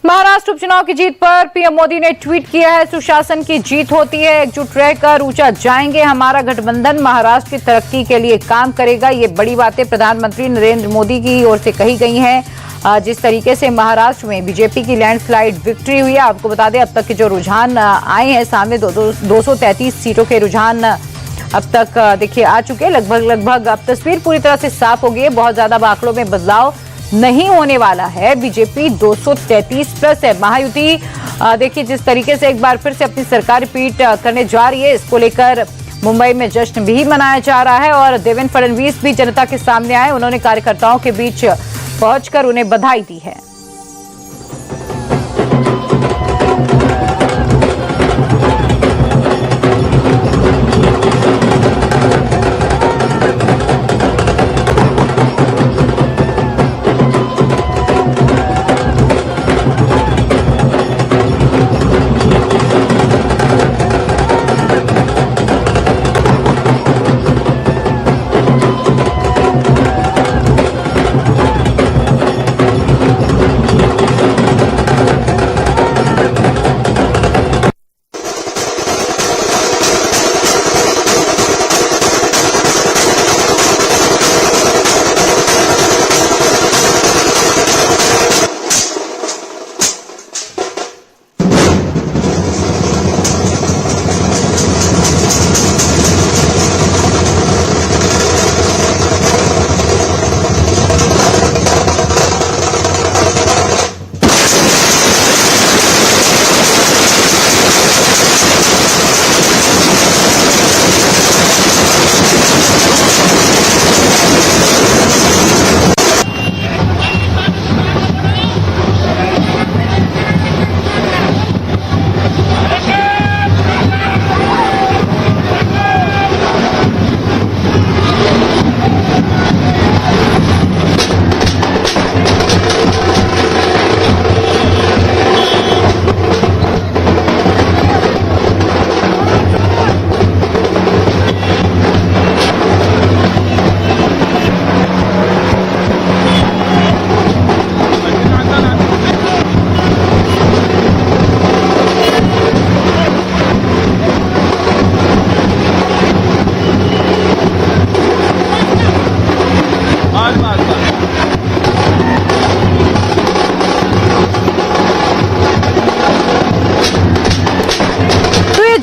महाराष्ट्र उपचुनाव की जीत पर पीएम मोदी ने ट्वीट किया है, सुशासन की जीत होती है, एकजुट रहकर ऊंचा जाएंगे, हमारा गठबंधन महाराष्ट्र की तरक्की के लिए काम करेगा। ये बड़ी बातें प्रधानमंत्री नरेंद्र मोदी की ओर से कही गई हैं। जिस तरीके से महाराष्ट्र में बीजेपी की लैंडस्लाइड विक्ट्री हुई है, आपको बता दें अब तक के जो रुझान आए हैं सामने 233 सीटों के रुझान अब तक देखिए आ चुके हैं। लगभग अब तस्वीर पूरी तरह से साफ हो गई है। बहुत ज्यादा आंकड़ों में बदलाव नहीं होने वाला है। बीजेपी 233 प्लस है। महायुति देखिए जिस तरीके से एक बार फिर से अपनी सरकार रिपीट करने जा रही है, इसको लेकर मुंबई में जश्न भी मनाया जा रहा है और देवेंद्र फडणवीस भी जनता के सामने आए। उन्होंने कार्यकर्ताओं के बीच पहुंचकर उन्हें बधाई दी है।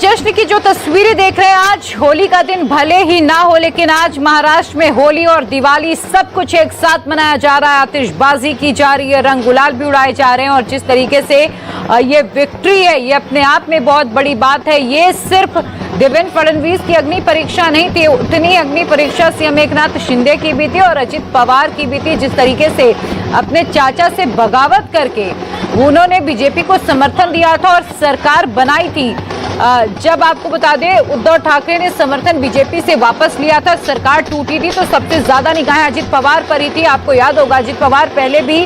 जश्न की जो तस्वीरें देख रहे हैं, आज होली का दिन भले ही ना हो, लेकिन आज महाराष्ट्र में होली और दिवाली सब कुछ एक साथ मनाया जा रहा है। आतिशबाजी की जा रही है, रंग गुलाल भी उड़ाए जा रहे हैं और जिस तरीके से ये विक्ट्री है, ये अपने आप में बहुत बड़ी बात है। ये सिर्फ देवेंद्र फडणवीस की अग्नि परीक्षा नहीं थी, उतनी अग्नि परीक्षा सीएम एकनाथ शिंदे की भी थी और अजित पवार की भी थी। जिस तरीके से अपने चाचा से बगावत करके उन्होंने बीजेपी को समर्थन दिया था और सरकार बनाई थी। जब आपको बता दें उद्धव ठाकरे ने समर्थन बीजेपी से वापस लिया था, सरकार टूटी थी, तो सबसे ज्यादा निगाहें अजित पवार पर ही थी। आपको याद होगा अजित पवार पहले भी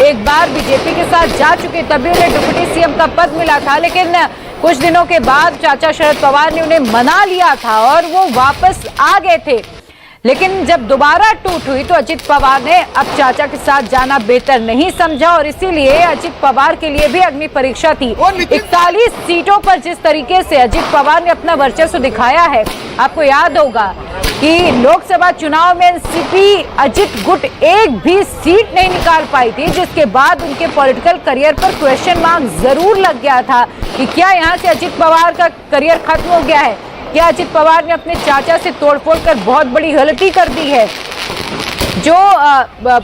एक बार बीजेपी के साथ जा चुके, तभी उन्हें डिप्टी सीएम का पद मिला था, लेकिन कुछ दिनों के बाद चाचा शरद पवार ने उन्हें मना लिया था और वो वापस आ गए थे। लेकिन जब दोबारा टूट हुई तो अजित पवार ने अब चाचा के साथ जाना बेहतर नहीं समझा और इसीलिए अजित पवार के लिए भी अग्नि परीक्षा थी। 41 सीटों पर जिस तरीके से अजित पवार ने अपना वर्चस्व दिखाया है, आपको याद होगा कि लोकसभा चुनाव में एनसीपी अजित गुट एक भी सीट नहीं निकाल पाई थी, जिसके बाद उनके पॉलिटिकल करियर पर क्वेश्चन मार्क जरूर लग गया था कि क्या यहाँ से अजित पवार का करियर खत्म हो गया है, क्या अजित पवार ने अपने चाचा से तोड़फोड़ कर बहुत बड़ी गलती कर दी है। जो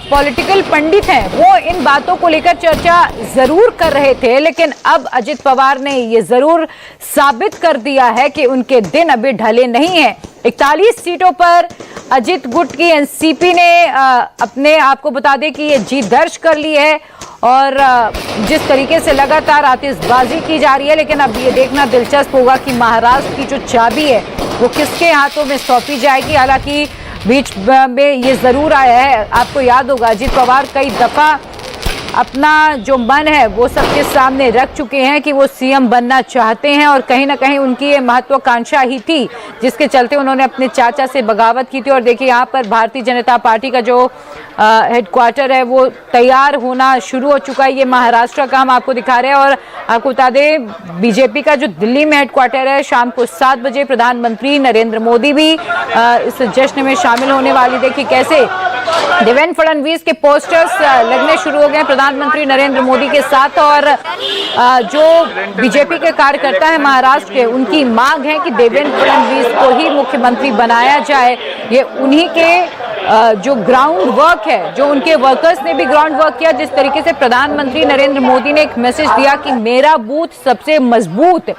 पॉलिटिकल पंडित हैं वो इन बातों को लेकर चर्चा जरूर कर रहे थे, लेकिन अब अजित पवार ने ये जरूर साबित कर दिया है कि उनके दिन अभी ढले नहीं हैं। 41 सीटों पर अजित गुट की एनसीपी ने अपने आपको बता दें कि ये जीत दर्ज कर ली है और जिस तरीके से लगातार आतिशबाजी की जा रही है, लेकिन अब ये देखना दिलचस्प होगा कि महाराष्ट्र की जो चाबी है वो किसके हाथों में सौंपी जाएगी। हालांकि बीच में ये जरूर आया है, आपको याद होगा अजित पवार कई दफा अपना जो मन है वो सबके सामने रख चुके हैं कि वो सीएम बनना चाहते हैं और कहीं ना कहीं उनकी ये महत्वाकांक्षा ही थी जिसके चलते उन्होंने अपने चाचा से बगावत की थी। और देखिए यहाँ पर भारतीय जनता पार्टी का जो हेडक्वार्टर है वो तैयार होना शुरू हो चुका है। ये महाराष्ट्र का हम आपको दिखा रहे हैं और आपको बता दें बीजेपी का जो दिल्ली में हेडक्वार्टर है, शाम को 7 बजे प्रधानमंत्री नरेंद्र मोदी भी इस जश्न में शामिल होने वाली। देखिए कैसे देवेंद्र फडणवीस के पोस्टर्स लगने शुरू हो गए प्रधानमंत्री नरेंद्र मोदी के साथ। और जो बीजेपी के कार्यकर्ता है महाराष्ट्र के, उनकी मांग है कि देवेंद्र फडणवीस को ही मुख्यमंत्री बनाया जाए। ये उन्हीं के जो ग्राउंड वर्क है, जो उनके वर्कर्स ने भी ग्राउंड वर्क किया। जिस तरीके से प्रधानमंत्री नरेंद्र मोदी ने एक मैसेज दिया कि मेरा बूथ सबसे मजबूत,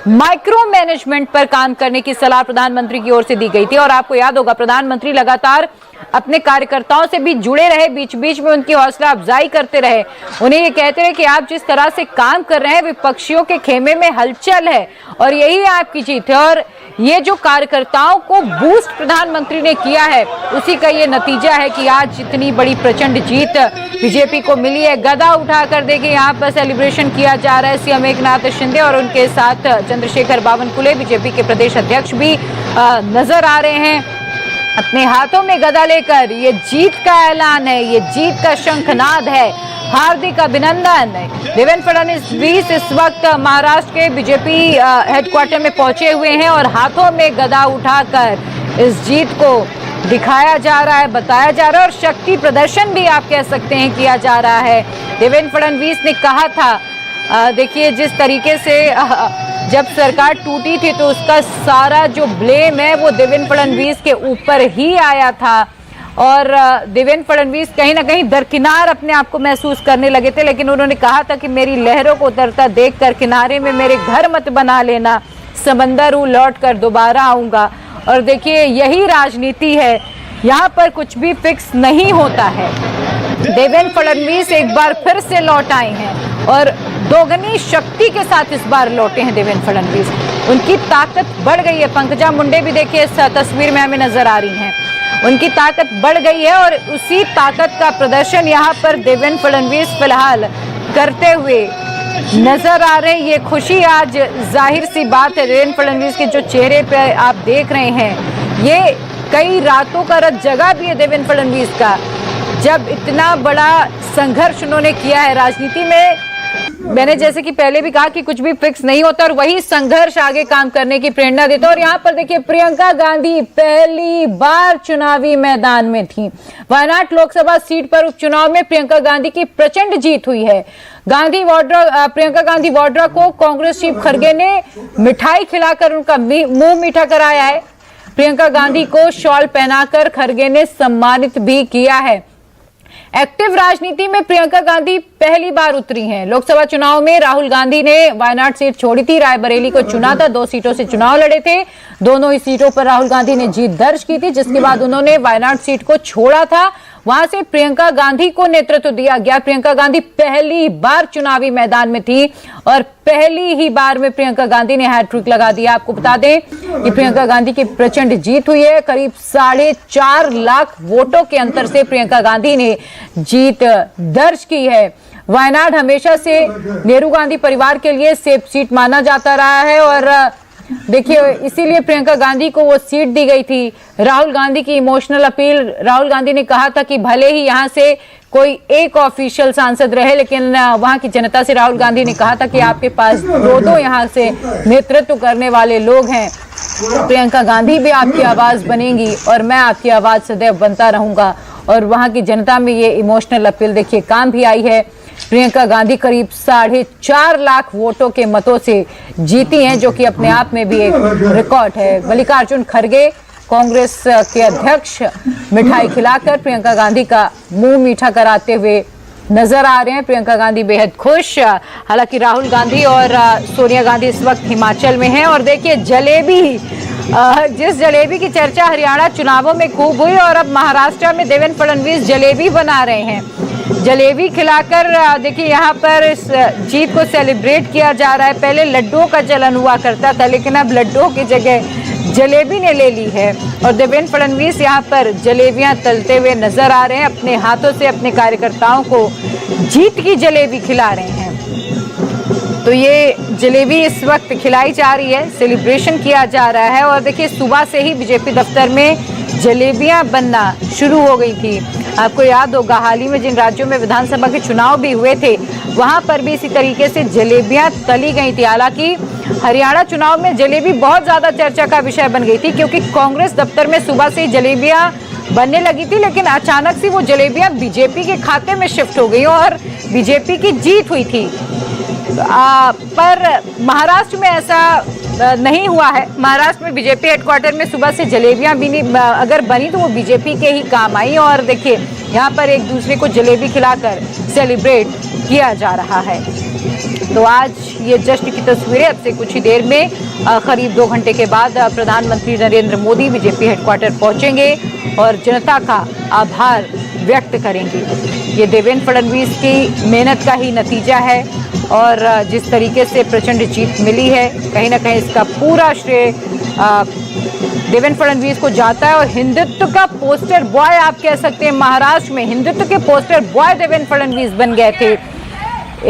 माइक्रो मैनेजमेंट पर काम करने की सलाह प्रधानमंत्री की ओर से दी गई थी। और आपको याद होगा प्रधानमंत्री लगातार अपने कार्यकर्ताओं से भी जुड़े रहे, बीच बीच में उनकी हौसला अफजाई करते रहे, उन्हें ये कहते रहे कि आप जिस तरह से काम कर रहे हैं विपक्षियों के खेमे में हलचल है और यही आपकी जीत है। और ये जो कार्यकर्ताओं को बूस्ट प्रधानमंत्री ने किया है उसी का ये नतीजा है कि आज इतनी बड़ी प्रचंड जीत बीजेपी को मिली है। गदा उठाकर देखिए यहाँ पर सेलिब्रेशन किया जा रहा है। सीएम एकनाथ शिंदे और उनके साथ चंद्रशेखर बावनकुले बीजेपी के प्रदेश अध्यक्ष भी नजर आ रहे हैं अपने हाथों में गदा लेकर। ये जीत का ऐलान है, ये जीत का शंखनाद है। हार्दिक अभिनंदन। देवेंद्र फडणवीस इस वक्त महाराष्ट्र के बीजेपी हेडक्वार्टर में पहुंचे हुए हैं और हाथों में गदा उठाकर इस जीत को दिखाया जा रहा है, बताया जा रहा है और शक्ति प्रदर्शन भी आप कह सकते हैं किया जा रहा है। देवेंद्र फडणवीस ने कहा था, देखिए जिस तरीके से जब सरकार टूटी थी तो उसका सारा जो ब्लेम है वो देवेंद्र फडणवीस के ऊपर ही आया था। और देवेंद्र फडणवीस कहीं ना कहीं दरकिनार अपने आप को महसूस करने लगे थे, लेकिन उन्होंने कहा था कि मेरी लहरों को उतरता देखकर किनारे में मेरे घर मत बना लेना, समंदर हूँ लौट कर दोबारा आऊँगा। और देखिए यही राजनीति है, यहाँ पर कुछ भी फिक्स नहीं होता है। देवेंद्र फडणवीस एक बार फिर से लौट आए हैं और दोगुनी शक्ति के साथ इस बार लौटे हैं देवेंद्र फडणवीस। उनकी ताकत बढ़ गई है। पंकजा मुंडे भी देखिए इस तस्वीर में हमें नजर आ रही हैं, उनकी ताकत बढ़ गई है और उसी ताकत का प्रदर्शन यहाँ पर देवेंद्र फडणवीस फिलहाल करते हुए नजर आ रहे हैं। ये खुशी आज जाहिर सी बात है देवेंद्र फडणवीस के जो चेहरे पे आप देख रहे हैं, ये कई रातों का रत जगा भी है देवेंद्र फडणवीस का। जब इतना बड़ा संघर्ष उन्होंने किया है राजनीति में, मैंने जैसे कि पहले भी कहा कि कुछ भी फिक्स नहीं होता और वही संघर्ष आगे काम करने की प्रेरणा देता है। और यहाँ पर देखिए प्रियंका गांधी पहली बार चुनावी मैदान में थी। वायनाड लोकसभा सीट पर उपचुनाव में प्रियंका गांधी की प्रचंड जीत हुई है। प्रियंका गांधी वाड्रा को कांग्रेस चीफ खड़गे ने मिठाई खिलाकर उनका मुंह मीठा कराया है। प्रियंका गांधी को शॉल पहनाकर खड़गे ने सम्मानित भी किया है। एक्टिव राजनीति में प्रियंका गांधी पहली बार उतरी हैं। लोकसभा चुनाव में राहुल गांधी ने वायनाड सीट छोड़ी थी, रायबरेली को चुना था, 2 सीटों से चुनाव लड़े थे। दोनों ही सीटों पर राहुल गांधी ने जीत दर्ज की थी, जिसके बाद उन्होंने वायनाड सीट को छोड़ा था। वहां से प्रियंका गांधी को नेतृत्व दिया गया। प्रियंका गांधी पहली बार चुनावी मैदान में थी और पहली ही बार में प्रियंका गांधी ने हैट्रिक लगा दिया। आपको बता दें कि प्रियंका गांधी की प्रचंड जीत हुई है। करीब 4.5 लाख वोटों के अंतर से प्रियंका गांधी ने जीत दर्ज की है। वायनाड हमेशा से नेहरू गांधी परिवार के लिए सेफ सीट माना जाता रहा है और देखिए इसीलिए प्रियंका गांधी को वो सीट दी गई थी। राहुल गांधी की इमोशनल अपील, राहुल गांधी ने कहा था कि भले ही यहाँ से कोई एक ऑफिशियल सांसद रहे, लेकिन वहां की जनता से राहुल गांधी ने कहा था कि आपके पास 2 यहाँ से नेतृत्व करने वाले लोग हैं। प्रियंका गांधी भी आपकी आवाज बनेंगी और मैं आपकी आवाज सदैव बनता रहूंगा। और वहां की जनता में ये इमोशनल अपील देखिए काम भी आई है। प्रियंका गांधी करीब 4.5 लाख वोटों के मतों से जीती हैं, जो कि अपने आप में भी एक रिकॉर्ड है। मल्लिकार्जुन खड़गे कांग्रेस के अध्यक्ष मिठाई खिलाकर प्रियंका गांधी का मुंह मीठा कराते हुए नजर आ रहे हैं। प्रियंका गांधी बेहद खुश। हालांकि राहुल गांधी और सोनिया गांधी इस वक्त हिमाचल में हैं। और देखिए जलेबी, जिस जलेबी की चर्चा हरियाणा चुनावों में खूब हुई और अब महाराष्ट्र में देवेंद्र फडणवीस जलेबी बना रहे हैं। जलेबी खिलाकर देखिए यहाँ पर इस जीत को सेलिब्रेट किया जा रहा है। पहले लड्डुओं का चलन हुआ करता था, लेकिन अब लड्डुओं की जगह जलेबी ने ले ली है और देवेंद्र फडणवीस यहाँ पर जलेबियां तलते हुए नजर आ रहे हैं। अपने हाथों से अपने कार्यकर्ताओं को जीत की जलेबी खिला रहे हैं। तो ये जलेबी इस वक्त खिलाई जा रही है, सेलिब्रेशन किया जा रहा है। और देखिए सुबह से ही बीजेपी दफ्तर में जलेबियां बनना शुरू हो गई थी। आपको याद होगा हाल ही में जिन राज्यों में विधानसभा के चुनाव भी हुए थे वहां पर भी इसी तरीके से जलेबियां तली गई थी। हालांकि हरियाणा चुनाव में जलेबी बहुत ज्यादा चर्चा का विषय बन गई थी क्योंकि कांग्रेस दफ्तर में सुबह से ही जलेबियां बनने लगी थी, लेकिन अचानक से वो जलेबियां बीजेपी के खाते में शिफ्ट हो गई और बीजेपी की जीत हुई थी। पर महाराष्ट्र में ऐसा नहीं हुआ है। महाराष्ट्र में बीजेपी हेडक्वार्टर में सुबह से जलेबियां भी नहीं, अगर बनी तो वो बीजेपी के ही काम आई। और देखिए यहाँ पर एक दूसरे को जलेबी खिलाकर सेलिब्रेट किया जा रहा है। तो आज ये जश्न की तस्वीरें अब से कुछ ही देर में करीब 2 घंटे के बाद प्रधानमंत्री नरेंद्र मोदी बीजेपी हेडक्वार्टर पहुंचेंगे और जनता का आभार व्यक्त करेंगे। ये देवेंद्र फडणवीस की मेहनत का ही नतीजा है और जिस तरीके से प्रचंड जीत मिली है कहीं ना कहीं इसका पूरा श्रेय देवेंद्र फडणवीस को जाता है। और हिंदुत्व का पोस्टर बॉय आप कह सकते हैं, महाराष्ट्र में हिंदुत्व के पोस्टर बॉय देवेंद्र फडणवीस बन गए थे।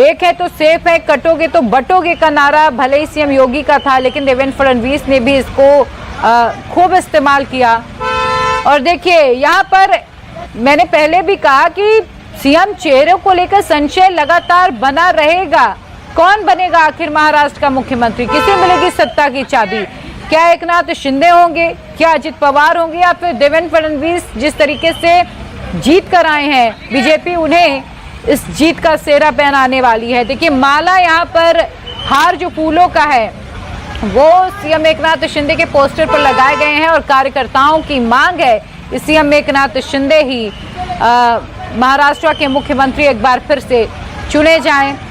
एक है तो सेफ है, कटोगे तो बटोगे का नारा भले ही सीएम योगी का था, लेकिन देवेंद्र फडणवीस ने भी इसको खूब इस्तेमाल किया। और देखिए यहाँ पर मैंने पहले भी कहा कि सीएम चेहरे को लेकर संशय लगातार बना रहेगा। कौन बनेगा आखिर महाराष्ट्र का मुख्यमंत्री? किसे मिलेगी सत्ता की चाबी? क्या एकनाथ शिंदे होंगे, क्या अजित पवार होंगे, या फिर देवेंद्र फडणवीस जिस तरीके से जीत कर आए हैं बीजेपी उन्हें इस जीत का सेहरा पहनाने वाली है। देखिए माला यहाँ पर हार जो फूलों का है वो सीएम एकनाथ शिंदे के पोस्टर पर लगाए गए हैं और कार्यकर्ताओं की मांग है सीएम एकनाथ शिंदे ही महाराष्ट्र के मुख्यमंत्री एक बार फिर से चुने जाएं।